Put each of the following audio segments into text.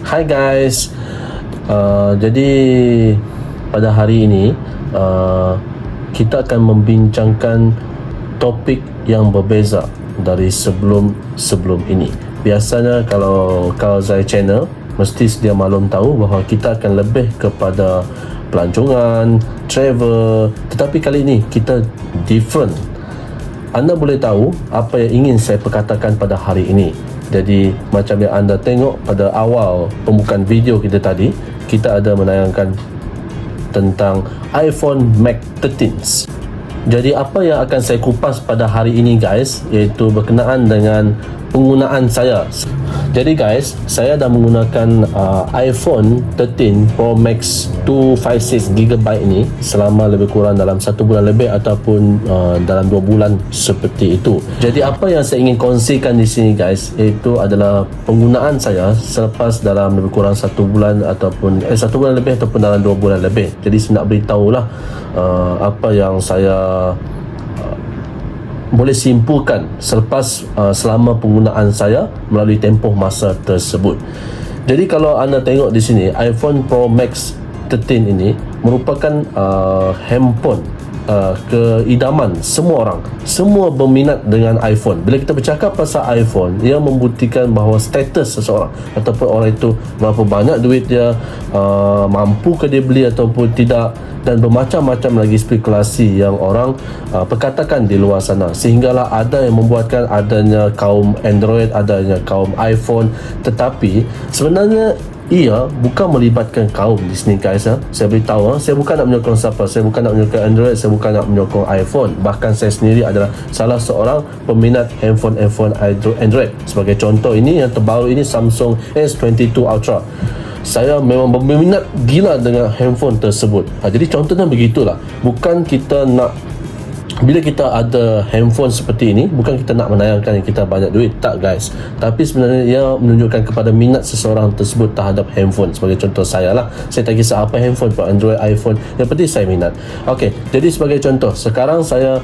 Hai guys, jadi pada hari ini kita akan membincangkan topik yang berbeza dari sebelum ini. Biasanya kalau saya channel, mesti sedia maklum tahu bahawa kita akan lebih kepada pelancongan, travel, tetapi kali ini kita different. Anda boleh tahu apa yang ingin saya perkatakan pada hari ini. Jadi macam yang anda tengok pada awal pembukaan video kita tadi, kita ada menayangkan tentang iPhone Max 13. Jadi apa yang akan saya kupas pada hari ini guys, iaitu berkenaan dengan penggunaan saya. Jadi guys, saya dah menggunakan iPhone 13 Pro Max 256GB ini selama lebih kurang dalam 1 bulan lebih ataupun dalam 2 bulan seperti itu. Jadi apa yang saya ingin kongsikan di sini guys, iaitu adalah penggunaan saya selepas dalam lebih kurang 1 bulan ataupun 1 bulan lebih ataupun dalam 2 bulan lebih. Jadi saya nak beritahulah apa yang saya boleh simpulkan selepas selama penggunaan saya melalui tempoh masa tersebut. Jadi kalau anda tengok di sini, iPhone Pro Max 13 ini merupakan handphone keidaman semua orang. Semua berminat dengan iPhone. Bila kita bercakap pasal iPhone, ia membuktikan bahawa status seseorang ataupun orang itu berapa banyak duit dia, mampu ke dia beli ataupun tidak, dan bermacam-macam lagi spekulasi yang orang perkatakan di luar sana, sehinggalah ada yang membuatkan adanya kaum Android, adanya kaum iPhone. Tetapi sebenarnya ia bukan melibatkan kaum di sini guys. Saya beritahu, saya bukan nak menyokong siapa, saya bukan nak menyokong Android, saya bukan nak menyokong iPhone. Bahkan saya sendiri adalah salah seorang peminat handphone Android. Sebagai contoh, ini yang terbaru ini, Samsung S22 Ultra. Saya memang berminat gila dengan handphone tersebut. Jadi contohnya begitulah. Bukan kita nak, bila kita ada handphone seperti ini, bukan kita nak menayangkan yang kita banyak duit, tak guys. Tapi sebenarnya ia menunjukkan kepada minat seseorang tersebut terhadap handphone. Sebagai contoh saya lah, saya tak kisah apa handphone, Android, iPhone, yang penting saya minat. Okey, jadi sebagai contoh, sekarang saya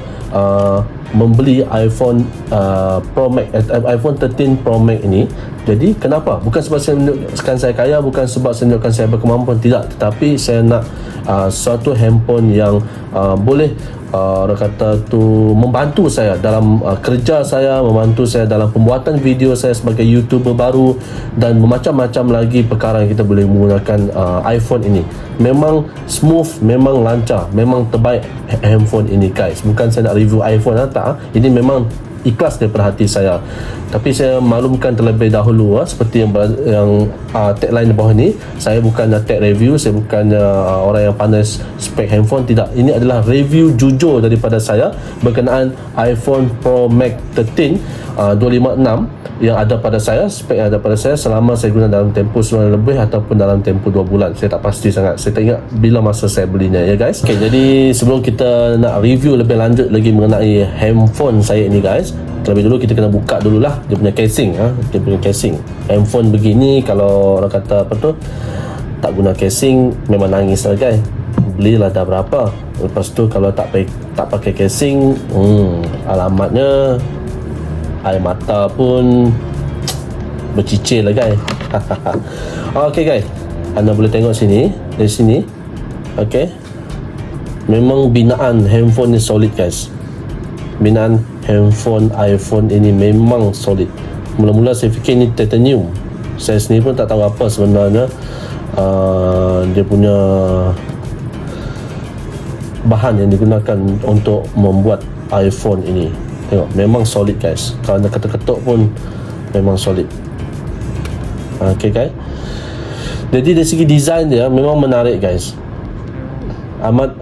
membeli iPhone Pro Max, iPhone 13 Pro Max ini. Jadi kenapa? Bukan sebab saya menunjukkan saya kaya, bukan sebab saya menunjukkan saya berkemampuan, tidak. Tetapi saya nak suatu handphone yang boleh orang kata tu membantu saya dalam kerja saya, membantu saya dalam pembuatan video saya sebagai YouTuber baru, dan macam-macam lagi perkara yang kita boleh menggunakan iPhone ini. Memang smooth, memang lancar, memang terbaik handphone ini guys. Bukan saya nak review iPhone, tak. Ini memang ikhlas daripada hati saya. Tapi saya maklumkan terlebih dahulu, seperti yang tagline di bawah ni, saya bukan tag review, saya bukan orang yang pandai spek handphone, tidak. Ini adalah review jujur daripada saya berkenaan iPhone Pro Max 13 256 yang ada pada saya, spek yang ada pada saya selama saya guna dalam tempoh sebulan lebih ataupun dalam tempoh 2 bulan. Saya tak pasti sangat, saya tak ingat bila masa saya belinya ya guys. Okay, jadi sebelum kita nak review lebih lanjut lagi mengenai handphone saya ini guys, terlebih dulu kita kena buka dululah dia punya casing. Dia punya casing handphone begini, kalau orang kata apa tu, tak guna casing memang nangis lah guys. Belilah dah berapa, lepas tu kalau tak pakai casing, alamatnya air mata pun bercicir lah guys. Okay guys, anda boleh tengok sini, dari sini. Okay, memang binaan handphone ni solid guys. Binaan handphone iPhone ini memang solid. Mula-mula saya fikir ni titanium, Saya sendiri pun tak tahu apa sebenarnya dia punya bahan yang digunakan untuk membuat iPhone ini. Tengok, memang solid guys. Kalau anda ketuk-ketuk pun memang solid. Okay guys. Jadi dari segi design dia memang menarik guys. Amat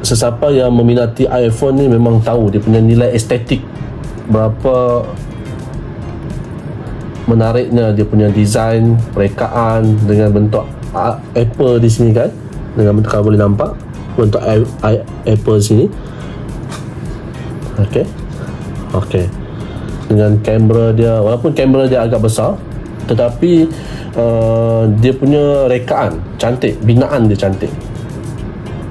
sesiapa yang meminati iPhone ni memang tahu dia punya nilai estetik, berapa menariknya dia punya design, rekaan dengan bentuk Apple di sini kan. Dengan bentuk, kalau boleh nampak bentuk Apple sini. Okey. Dengan kamera dia, walaupun kamera dia agak besar, tetapi dia punya rekaan cantik, binaan dia cantik.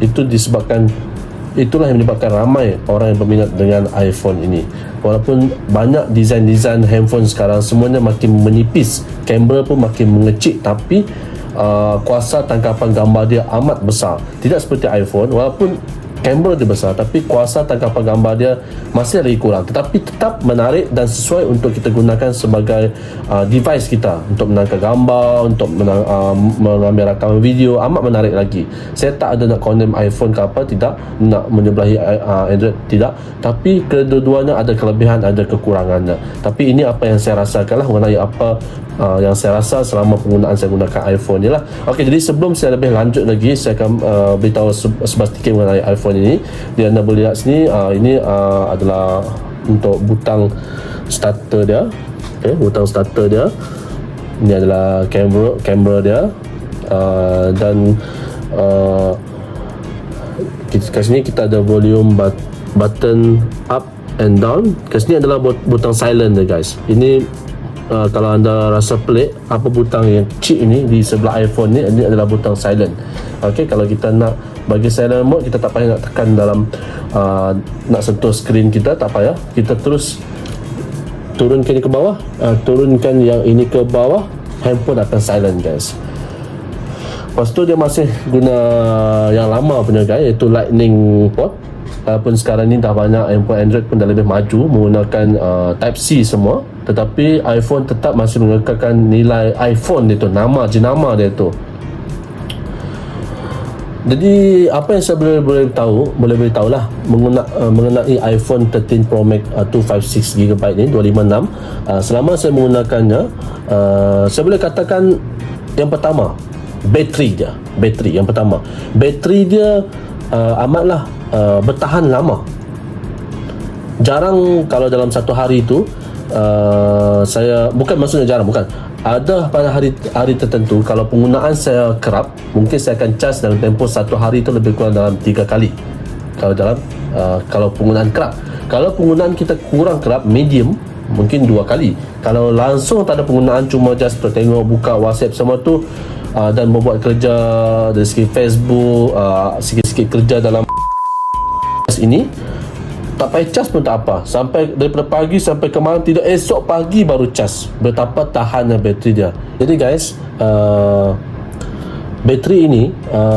Itulah yang menyebabkan ramai orang yang berminat dengan iPhone ini. Walaupun banyak design handphone sekarang semuanya makin menipis, kamera pun makin mengecil, tapi kuasa tangkapan gambar dia amat besar. Tidak seperti iPhone, walaupun kamera dia besar tapi kuasa tangkapan gambar dia masih lagi kurang, tetapi tetap menarik dan sesuai untuk kita gunakan sebagai device kita untuk menangkap gambar, untuk mengambil rakaman video. Amat menarik lagi. Saya tak ada nak condemn iPhone ke apa, tidak nak menyebelahi Android, tidak, tapi kedua-duanya ada kelebihan, ada kekurangannya. Tapi ini apa yang saya rasakan lah mengenai apa yang saya rasa selama penggunaan saya gunakan iPhone ni lah. Okey, jadi sebelum saya lebih lanjut lagi, saya akan beritahu sedikit mengenai iPhone ini. Dia anda boleh lihat sini, ini adalah untuk butang starter dia. Okey, butang starter dia. Ini adalah kamera dia, dan kat sini kita ada volume button up and down. Kat sini adalah butang silent dia guys. Ini kalau anda rasa pelik, apa butang yang kecil ini di sebelah iPhone ni, ini adalah butang silent. Okey, kalau kita nak bagi silent mode, kita tak payah nak tekan dalam nak sentuh skrin kita, tak payah. Kita terus turunkan ini ke bawah, turunkan yang ini ke bawah, handphone akan silent guys. Lepas tu dia masih guna yang lama punya guys, iaitu lightning port. Walaupun sekarang ni dah banyak handphone Android pun dah lebih maju menggunakan Type-C semua, tetapi iPhone tetap masih mengekalkan nilai iPhone dia tu, jenama dia tu. Jadi apa yang saya boleh beritahu lah mengenai iPhone 13 Pro Max 256GB ni, 256. Selama saya menggunakannya, saya boleh katakan yang pertama, bateri yang pertama. Bateri dia amatlah bertahan lama. Jarang kalau dalam satu hari tu saya, bukan maksudnya jarang, bukan, ada pada hari tertentu kalau penggunaan saya kerap, mungkin saya akan cas dalam tempoh satu hari itu lebih kurang dalam 3 kali. Kalau penggunaan kerap. Kalau penggunaan kita kurang kerap, medium, mungkin 2 kali. Kalau langsung tak ada penggunaan, cuma just untuk tengok, buka WhatsApp semua tu, dan membuat kerja dari segi Facebook, sikit-sikit kerja dalam ini, tak payah cas pun tak apa, sampai daripada pagi sampai ke malam, tidak, esok pagi baru cas. Betapa tahannya bateri dia. Jadi guys, bateri ini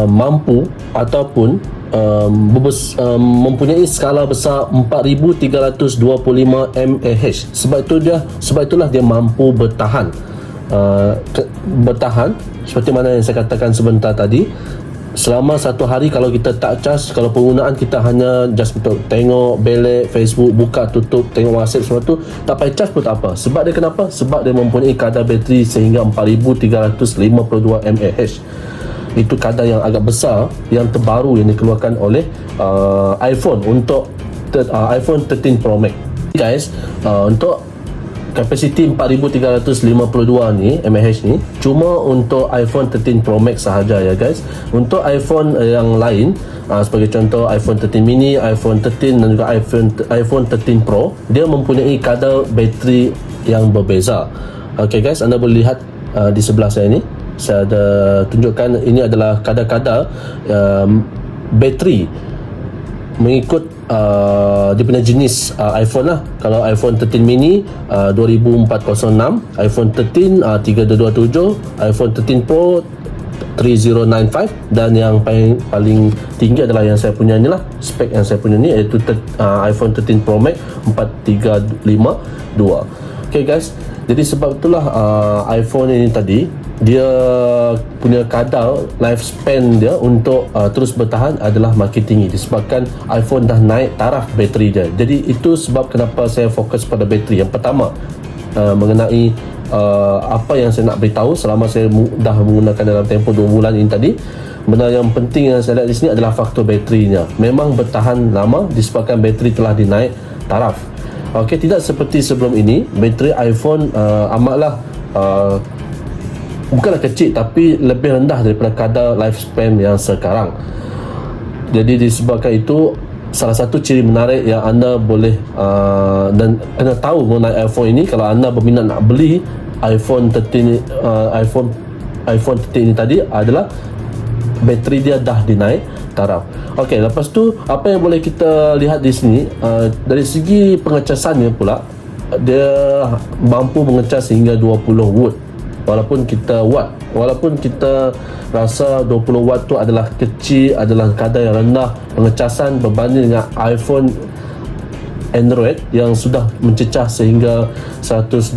mampu ataupun mempunyai skala besar 4325 mAh. Sebab itulah dia mampu bertahan seperti mana yang saya katakan sebentar tadi. Selama satu hari kalau kita tak cas, kalau penggunaan kita hanya just untuk tengok, belik, Facebook, buka, tutup, tengok WhatsApp semua tu, tak payah cas pun tak apa. Sebab dia kenapa? Sebab dia mempunyai kadar bateri sehingga 4352 mAh. Itu kadar yang agak besar, yang terbaru yang dikeluarkan oleh iPhone untuk iPhone 13 Pro Max. Guys, untuk kapasiti 4352 ni mAh ni cuma untuk iPhone 13 Pro Max sahaja ya guys. Untuk iPhone yang lain, sebagai contoh iPhone 13 mini, iPhone 13 dan juga iPhone 13 Pro, dia mempunyai kadar bateri yang berbeza. Okay guys, anda boleh lihat di sebelah saya ni, saya ada tunjukkan, ini adalah kadar-kadar bateri mengikut dia punya jenis iPhone lah. Kalau iPhone 13 mini 2406, iPhone 13 3227, iPhone 13 Pro 3095, dan yang paling tinggi adalah yang saya punya ni lah, spek yang saya punya ni, iaitu iPhone 13 Pro Max 4352. Okay guys, Jadi sebab itulah iPhone ini tadi dia punya kadar lifespan dia untuk terus bertahan adalah makin tinggi disebabkan iPhone dah naik taraf bateri dia. Jadi itu sebab kenapa saya fokus pada bateri. Yang pertama mengenai apa yang saya nak beritahu selama saya dah menggunakan dalam tempoh 2 bulan ini tadi. Benda yang penting yang saya lihat di sini adalah faktor baterinya. Memang bertahan lama disebabkan bateri telah dinaik taraf. Okey, tidak seperti sebelum ini, bateri iPhone amatlah bukanlah kecil tapi lebih rendah daripada kadar lifespan yang sekarang. Jadi disebabkan itu salah satu ciri menarik yang anda boleh dan kena tahu mengenai iPhone ini kalau anda berminat nak beli iPhone 13 iPhone 13 ini tadi adalah bateri dia dah dinaik taraf. Okey, lepas tu apa yang boleh kita lihat di sini dari segi pengecasannya pula dia mampu mengecas hingga 20 watt. Walaupun kita rasa 20 watt tu adalah kecil, adalah kadar yang rendah pengecasan berbanding dengan iPhone Android yang sudah mencecah sehingga 120,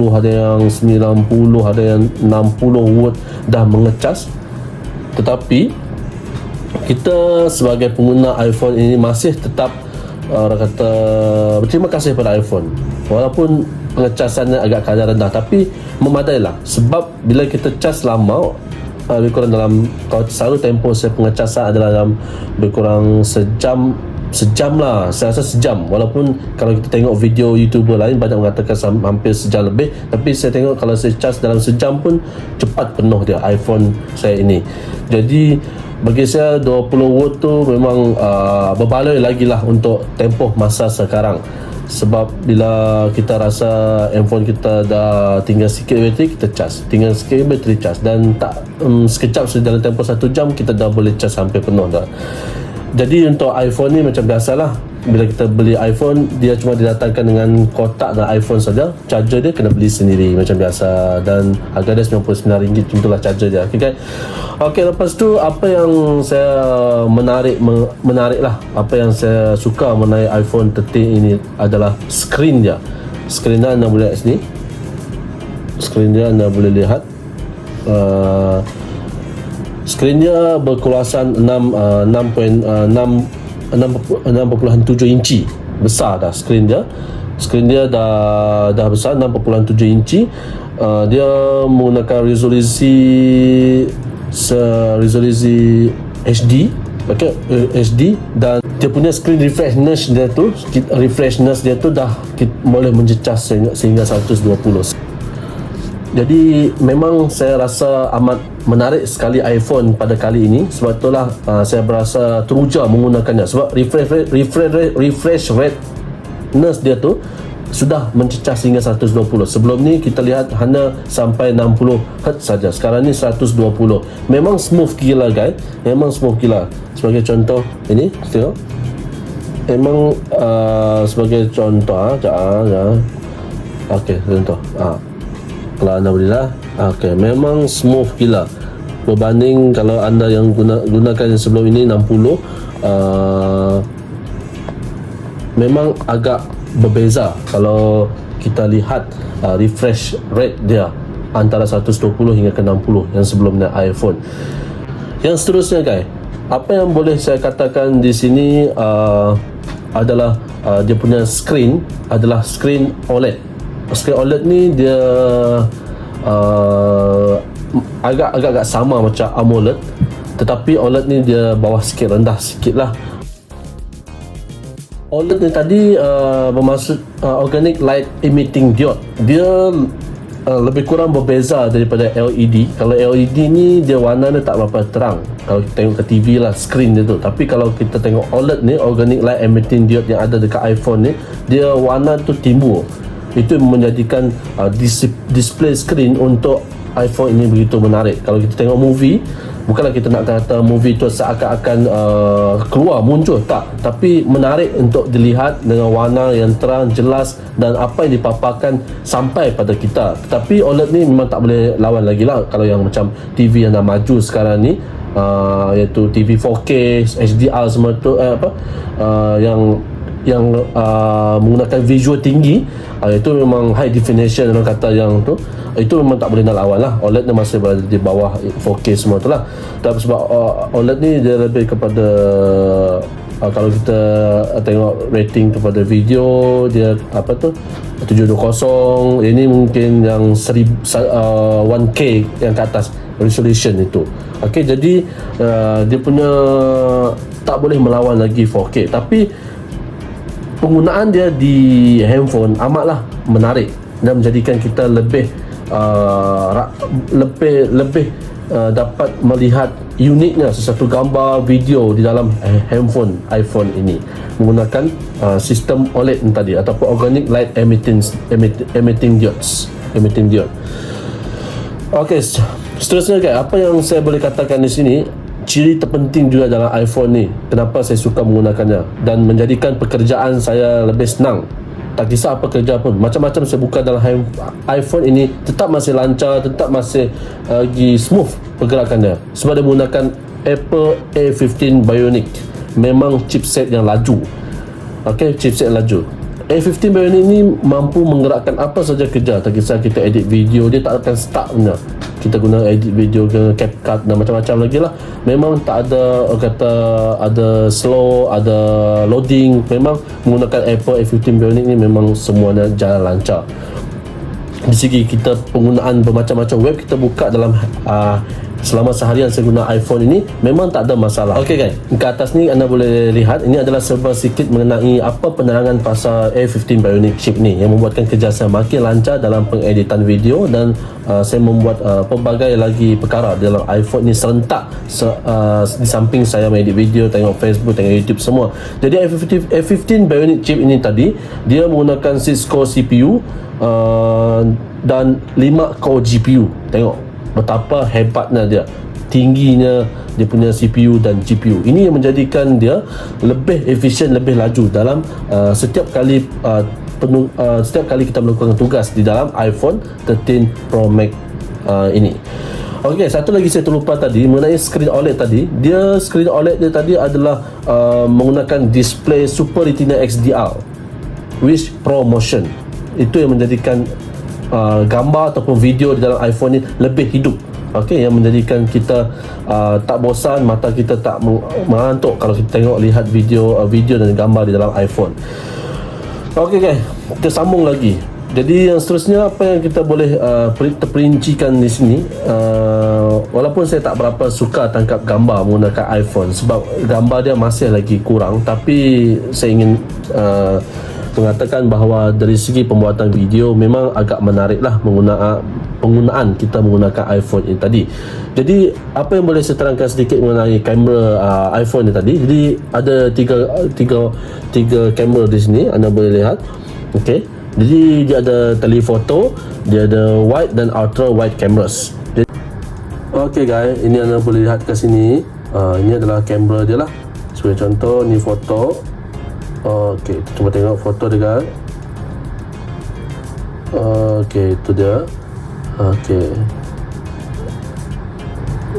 ada yang 90, ada yang 60 watt dah mengecas. Tetapi kita sebagai pengguna iPhone ini masih tetap orang kata berterima kasih pada iPhone walaupun pengecasannya agak kadar rendah, tapi memadailah sebab bila kita cas lama lebih kurang dalam, kalau selalu tempoh saya pengecasan adalah dalam lebih kurang sejam lah, saya rasa sejam. Walaupun kalau kita tengok video YouTuber lain banyak mengatakan hampir sejam lebih, tapi saya tengok kalau saya cas dalam sejam pun cepat penuh dia iPhone saya ini. Jadi bagi saya 20 watt tu memang berbaloi lagi lah untuk tempoh masa sekarang. Sebab bila kita rasa handphone kita dah tinggal sikit bateri, kita cas, tinggal sikit bateri cas, dan tak sekejap dalam tempoh 1 jam kita dah boleh cas sampai penuh dah. Jadi untuk iPhone ni macam biasalah, bila kita beli iPhone dia cuma didatangkan dengan kotak dan iPhone saja, charger dia kena beli sendiri macam biasa dan harga dia RM99, tentulah charger dia. Okey, lepas tu apa yang saya menarik lah, apa yang saya suka mengenai iPhone 13 ini adalah skrin dia. Skrin dia anda boleh lihat sini, skrin dia anda boleh lihat skrin dia berkeluasan 6.7 inci. Besar dah skrin dia. Skrin dia dah besar, 6.7 inci. Dia menggunakan resolusi HD, okay, HD, dan dia punya screen refreshness dia tu dah boleh mencecah sehingga 120. Jadi memang saya rasa amat menarik sekali iPhone pada kali ini. Sebab itulah saya berasa teruja menggunakannya. Sebab refresh rateness dia tu sudah mencecah hingga 120. Sebelum ni kita lihat hanya sampai 60 Hz saja. Sekarang ni 120. Memang smooth gila guys. Memang smooth gila. Sebagai contoh ini, tengok. Memang sebagai contoh okey, contoh. Kalau anda boleh lah, memang smooth gila berbanding kalau anda yang gunakan yang sebelum ini 60. Memang agak berbeza kalau kita lihat refresh rate dia antara 120 hingga ke 60 yang sebelumnya iPhone. Yang seterusnya guys, apa yang boleh saya katakan di sini adalah dia punya screen adalah screen OLED. Screen OLED ni dia agak sama macam AMOLED, tetapi OLED ni dia bawah sikit, rendah sikit lah. OLED ni tadi bermaksud Organic Light Emitting Diode. Dia lebih kurang berbeza daripada LED. Kalau LED ni dia warna dia tak berapa terang kalau kita tengok ke TV lah screen dia tu. Tapi kalau kita tengok OLED ni, Organic Light Emitting Diode, yang ada dekat iPhone ni, dia warna tu timbul. Itu menjadikan display screen untuk iPhone ini begitu menarik. Kalau kita tengok movie, bukanlah kita nak kata movie tu seakan-akan keluar muncul, tak, tapi menarik untuk dilihat dengan warna yang terang, jelas, dan apa yang dipaparkan sampai pada kita. Tetapi OLED ni memang tak boleh lawan lagi lah kalau yang macam TV yang dah maju sekarang ni, iaitu TV 4K, HDR semua tu yang yang menggunakan visual tinggi, itu memang high definition orang kata yang tu, itu memang tak boleh nak lawan lah. OLED ni masih berada di bawah 4K semua tu lah. Tapi sebab OLED ni dia lebih kepada kalau kita tengok rating kepada video dia apa tu 720, ini mungkin yang 1K yang ke atas resolution itu. Okey, jadi dia punya tak boleh melawan lagi 4K, tapi penggunaan dia di handphone amatlah menarik dan menjadikan kita lebih dapat melihat uniknya sesuatu gambar video di dalam handphone iPhone ini menggunakan sistem OLED tadi ataupun organic light emitting diode. Okey, seterusnya guys, apa yang saya boleh katakan di sini, ciri terpenting juga dalam iPhone ni, kenapa saya suka menggunakannya dan menjadikan pekerjaan saya lebih senang. Tak kisah apa kerja pun, macam-macam saya buka dalam iPhone ini, tetap masih lancar, tetap masih lagi smooth pergerakan dia, sebab dia menggunakan Apple A15 Bionic. Memang chipset yang laju. Okey, chipset laju. A15 Bionic ni mampu menggerakkan apa saja kerja, tak kisah kita edit video, dia tak akan stuck punya. Kita guna edit video ke CapCut dan macam-macam lagi lah. Memang tak ada kata ada slow, ada loading. Memang menggunakan Apple A15 Bionic ni memang semuanya jalan lancar. Di segi kita penggunaan bermacam-macam web kita buka dalam selama seharian saya guna iPhone ini, memang tak ada masalah. Okey guys, ke atas ni anda boleh lihat, ini adalah serba sikit mengenai apa penerangan pasal A15 Bionic chip ni yang membuatkan kerja saya makin lancar dalam pengeditan video, dan saya membuat pelbagai lagi perkara dalam iPhone ni serentak di samping saya mengedit video, tengok Facebook, tengok YouTube semua. Jadi A15 Bionic chip ini tadi dia menggunakan Cisco CPU dan 5 core GPU. Tengok betapa hebatnya dia, tingginya dia punya CPU dan GPU. Ini yang menjadikan dia lebih efisien, lebih laju dalam setiap kali kita melakukan tugas di dalam iPhone 13 Pro Max ini. Okey, satu lagi saya terlupa tadi mengenai screen OLED tadi. Screen OLED dia tadi adalah menggunakan display Super Retina XDR with Pro Motion. Itu yang menjadikan gambar ataupun video di dalam iPhone ni lebih hidup. Okey, yang menjadikan kita tak bosan, mata kita tak mengantuk kalau kita tengok lihat video dan gambar di dalam iPhone. Okey guys, kita sambung lagi. Jadi yang seterusnya, apa yang kita boleh terperincikan di sini, walaupun saya tak berapa suka tangkap gambar menggunakan iPhone sebab gambar dia masih lagi kurang, tapi saya ingin mengatakan bahawa dari segi pembuatan video memang agak menarik lah penggunaan kita menggunakan iPhone ini tadi. Jadi apa yang boleh saya terangkan sedikit mengenai kamera iPhone ini tadi. Jadi ada tiga kamera di sini, anda boleh lihat. Okey, jadi dia ada telefoto, dia ada wide dan ultra wide cameras. Okey guys, ini anda boleh lihat ke sini. Ini adalah kamera dia lah. Sebagai contoh, ni foto. Okey, cuba tengok foto dia kan. Okey, itu dia.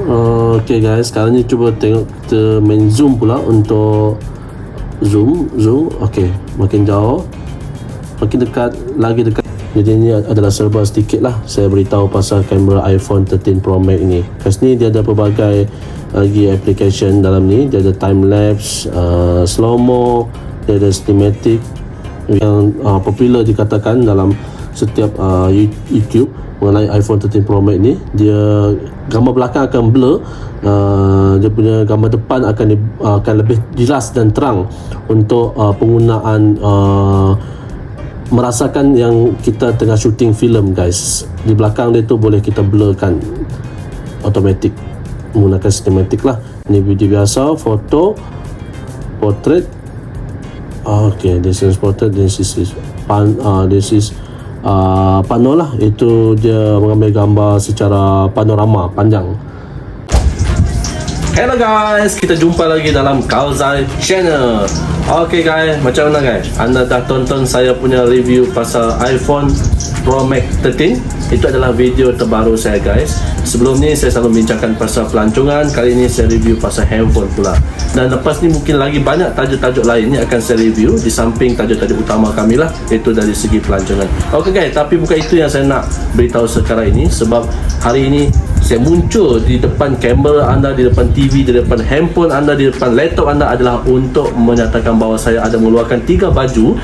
Okey guys, sekarang ni cuba tengok, kita main zoom pula untuk zoom. Okey, makin jauh, makin dekat, lagi dekat. Jadi ini adalah serba sedikit lah saya beritahu pasal kamera iPhone 13 Pro Max ni. Kat sini dia ada pelbagai lagi application dalam ni. Dia ada time lapse, slow mo, dia ada cinematic yang popular dikatakan dalam setiap YouTube mengenai iPhone 13 Pro Max ni. Dia gambar belakang akan blur, dia punya gambar depan akan lebih jelas dan terang untuk penggunaan merasakan yang kita tengah shooting filem guys. Di belakang dia tu boleh kita blurkan automatic menggunakan cinematic lah. Ini video biasa, foto, portrait. Okay, this is portrait, this is pano lah. Itu dia mengambil gambar secara panorama panjang. Hello guys, kita jumpa lagi dalam Kauzai Channel. Okay guys, macam mana guys? Anda dah tonton saya punya review pasal iPhone Pro Max 13? Itu adalah video terbaru saya guys. Sebelum ni saya selalu bincangkan pasal pelancongan. Kali ini saya review pasal handphone pula. Dan lepas ni mungkin lagi banyak tajuk-tajuk lain yang akan saya review di samping tajuk-tajuk utama kami lah, iaitu dari segi pelancongan. Okay guys, tapi bukan itu yang saya nak beritahu sekarang ini. Sebab hari ini saya muncul di depan kamera anda, di depan TV, di depan handphone anda, di depan laptop anda adalah untuk menyatakan bahawa saya ada mengeluarkan 3 baju.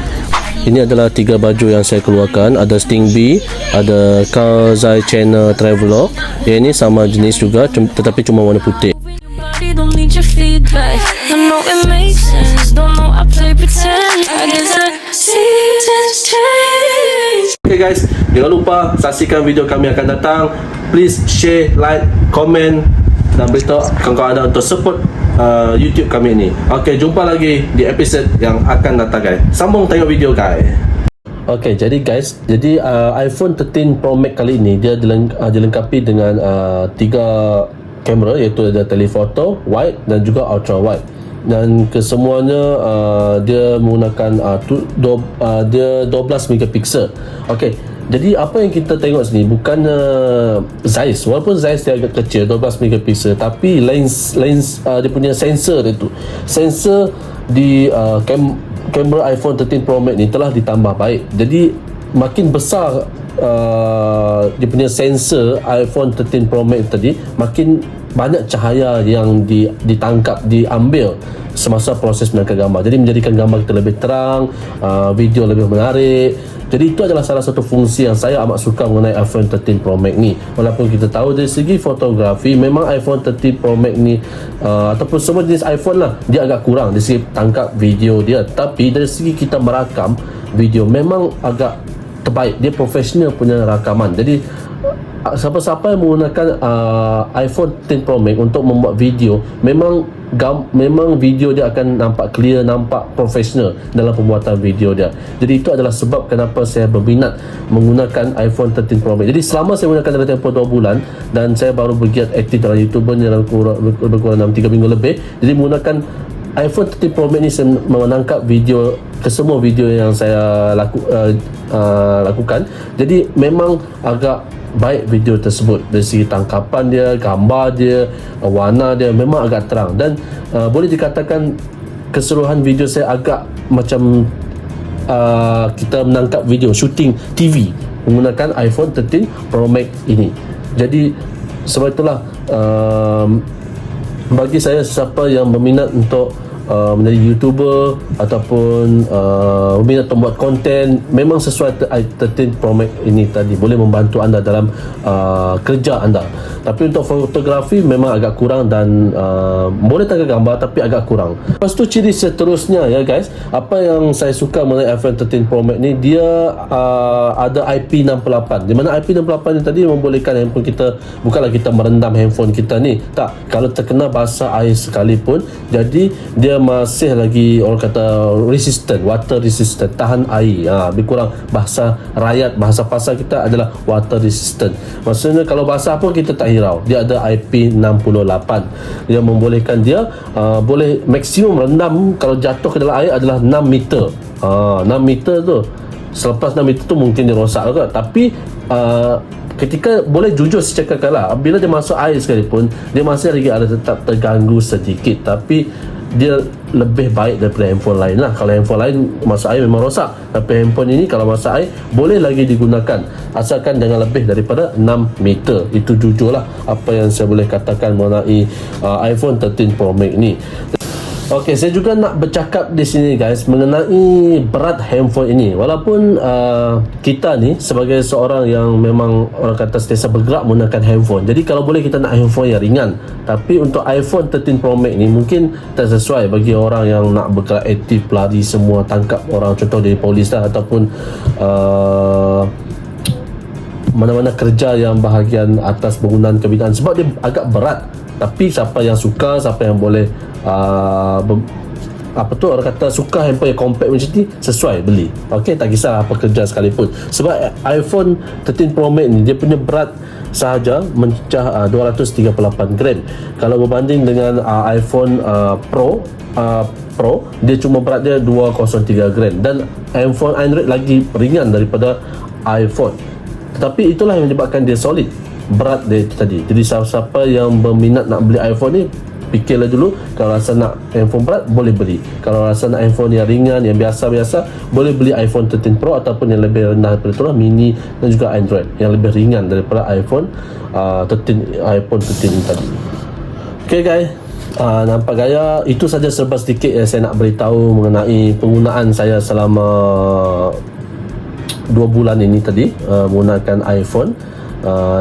Ini adalah 3 baju yang saya keluarkan. Ada Sting B, ada Kauzai Channel Travelog. Yang ini sama jenis juga, tetapi cuma warna putih. Don't need your feedback. I know it makes sense. Don't know I play pretend. I guess I seasons change. Okay guys, jangan lupa saksikan video kami akan datang. Please share, like, komen dan beritahu kawan-kawan anda untuk support YouTube kami ini. Okay, jumpa lagi di episod yang akan datang guys. Sambung tengok video guys. Okay, jadi guys, iPhone 13 Pro Max kali ini dia dilengkapi dengan 3 kamera, iaitu ada telephoto, wide dan juga ultra wide. Dan kesemuanya dia menggunakan dia 12 megapiksel. Okey, jadi apa yang kita tengok sini bukan Zeiss. Walaupun Zeiss dia agak kecil 12 megapiksel, tapi lens dia punya sensor itu. Sensor di kamera iPhone 13 Pro Max ni telah ditambah baik. Jadi makin besar dia punya sensor iPhone 13 Pro Max tadi, makin banyak cahaya yang ditangkap, diambil semasa proses menangkap gambar. Jadi menjadikan gambar kita lebih terang, video lebih menarik. Jadi itu adalah salah satu fungsi yang saya amat suka mengenai iPhone 13 Pro Max ni. Walaupun kita tahu dari segi fotografi memang iPhone 13 Pro Max ni ataupun semua jenis iPhone lah, dia agak kurang dari segi tangkap video dia. Tapi dari segi kita merakam video memang agak terbaik. Dia profesional punya rakaman. Jadi siapa-siapa yang menggunakan iPhone 10 Pro Max untuk membuat video, memang video dia akan nampak clear, nampak profesional dalam pembuatan video dia. Jadi itu adalah sebab kenapa saya berminat menggunakan iPhone 13 Pro Max. Jadi selama saya menggunakan dalam tempoh 2 bulan dan saya baru bergiat aktif dalam YouTuber dalam kurang dalam 3 minggu lebih. Jadi menggunakan iPhone 13 Pro Max ni saya menangkap video, kesemua video yang saya lakukan. Jadi memang agak baik video tersebut dari segi tangkapan dia, gambar dia, warna dia memang agak terang. Dan boleh dikatakan keseluruhan video saya agak macam kita menangkap video shooting TV menggunakan iPhone 13 Pro Max ini. Jadi sebab itulah bagi saya, siapa yang berminat untuk menjadi YouTuber ataupun berminat untuk buat konten, memang sesuai 13 Pro Max ini tadi boleh membantu anda dalam kerja anda. Tapi untuk fotografi memang agak kurang dan boleh tangkap gambar tapi agak kurang. Lepas tu ciri seterusnya ya guys, apa yang saya suka mengenai iPhone 13 Pro Max ni, dia ada IP68. Di mana IP68 ni tadi membolehkan handphone kita, bukanlah kita merendam handphone kita ni, tak, kalau terkena basah air sekalipun, jadi dia masih lagi orang kata resistant, water resistant, tahan air. Lebih kurang bahasa rakyat, bahasa pasar kita adalah water resistant. Maksudnya kalau basah pun kita tak hirau. Dia ada IP68 yang membolehkan dia boleh maksimum rendam kalau jatuh ke dalam air adalah 6 meter. 6 meter tu, selepas 6 meter tu mungkin dia rosak juga. Tapi ketika boleh jujur secakap lah, bila dia masuk air sekalipun, dia masih lagi ada tetap terganggu sedikit. Tapi dia lebih baik daripada handphone lain lah. Kalau handphone lain masuk air memang rosak, tapi handphone ini kalau masuk air boleh lagi digunakan, asalkan dengan lebih daripada 6 meter. Itu jujur lah apa yang saya boleh katakan mengenai iPhone 13 Pro Max ni. Okey, saya juga nak bercakap di sini guys mengenai berat handphone ini. Walaupun kita ni sebagai seorang yang memang orang kata sentiasa bergerak menggunakan handphone, jadi kalau boleh kita nak handphone yang ringan. Tapi untuk iPhone 13 Pro Max ni mungkin tak sesuai bagi orang yang nak bergerak aktif, pelari semua, tangkap orang, contoh dari polis lah, ataupun mana-mana kerja yang bahagian atas penggunaan kebinaan, sebab dia agak berat. Tapi siapa yang suka, siapa yang boleh apa tu orang kata suka handphone yang compact macam ni, sesuai beli. Okey, tak kisah apa kerja sekalipun. Sebab iPhone 13 Pro Max ni dia punya berat sahaja mencecah 238 gram. Kalau berbanding dengan iPhone Pro dia cuma berat dia 203 gram, dan handphone Android lagi ringan daripada iPhone. Tetapi itulah yang menyebabkan dia solid, berat dia itu tadi. Jadi siapa-siapa yang berminat nak beli iPhone ni, fikirlah dulu. Kalau rasa nak handphone berat, boleh beli. Kalau rasa nak handphone yang ringan, yang biasa-biasa, boleh beli iPhone 13 Pro ataupun yang lebih rendah daripada itulah Mini dan juga Android yang lebih ringan daripada iPhone 13 ini tadi. Okay guys, nampak gaya itu saja serba sedikit yang saya nak beritahu mengenai penggunaan saya selama 2 bulan ini tadi menggunakan iPhone.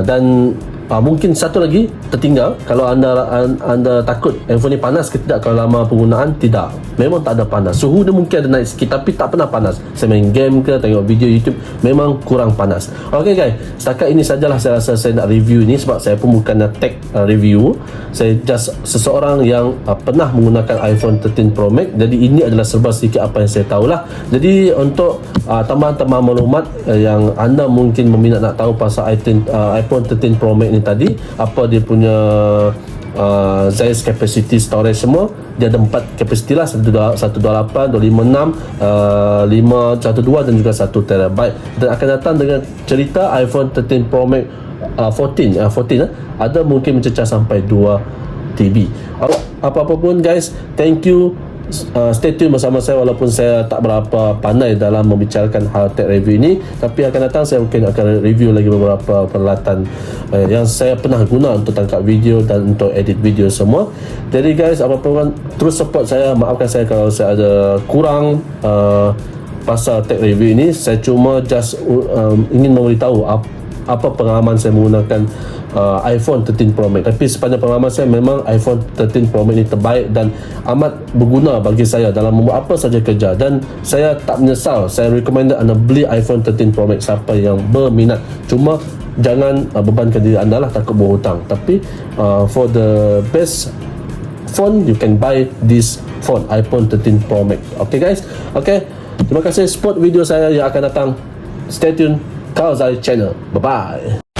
Dan mungkin satu lagi tertinggal. Kalau anda takut handphone ni panas ke tidak kalau lama penggunaan, tidak, memang tak ada panas. Suhu dia mungkin ada naik sikit tapi tak pernah panas. Saya main game ke tengok video YouTube, memang kurang panas. Ok guys, setakat ini sajalah saya rasa saya nak review ni, sebab saya pun bukan nak tech review. Saya just seseorang yang pernah menggunakan iPhone 13 Pro Max. Jadi ini adalah serba sedikit apa yang saya tahulah. Jadi untuk tambahan-tambahan maklumat yang anda mungkin berminat nak tahu pasal iPhone 13 Pro Max ni tadi, apa dia punya size, capacity, storage semua, dia ada 4 capacity lah, 128, 256, 512 dan juga 1 terabyte. Dan akan datang dengan cerita iPhone 13 Pro Max 14 ada mungkin mencecah sampai 2 TB. Apa-apa pun guys, thank you. Stay tune bersama saya, walaupun saya tak berapa pandai dalam membicarakan hal tech review ini, tapi akan datang saya mungkin akan review lagi beberapa peralatan yang saya pernah guna untuk tangkap video dan untuk edit video semua. Jadi guys, apa pun terus support saya. Maafkan saya kalau saya ada kurang pasal tech review ini. Saya cuma just ingin memberitahu apa pengalaman saya menggunakan iPhone 13 Pro Max. Tapi sepanjang pengalaman saya, memang iPhone 13 Pro Max ini terbaik dan amat berguna bagi saya dalam membuat apa saja kerja, dan saya tak menyesal. Saya recommend anda beli iPhone 13 Pro Max siapa yang berminat. Cuma jangan bebankan diri anda lah, takut berhutang. Tapi for the best phone, you can buy this phone, iPhone 13 Pro Max. Okay guys, okay, terima kasih support video saya yang akan datang. Stay tune Kal Zai Channel. Bye bye.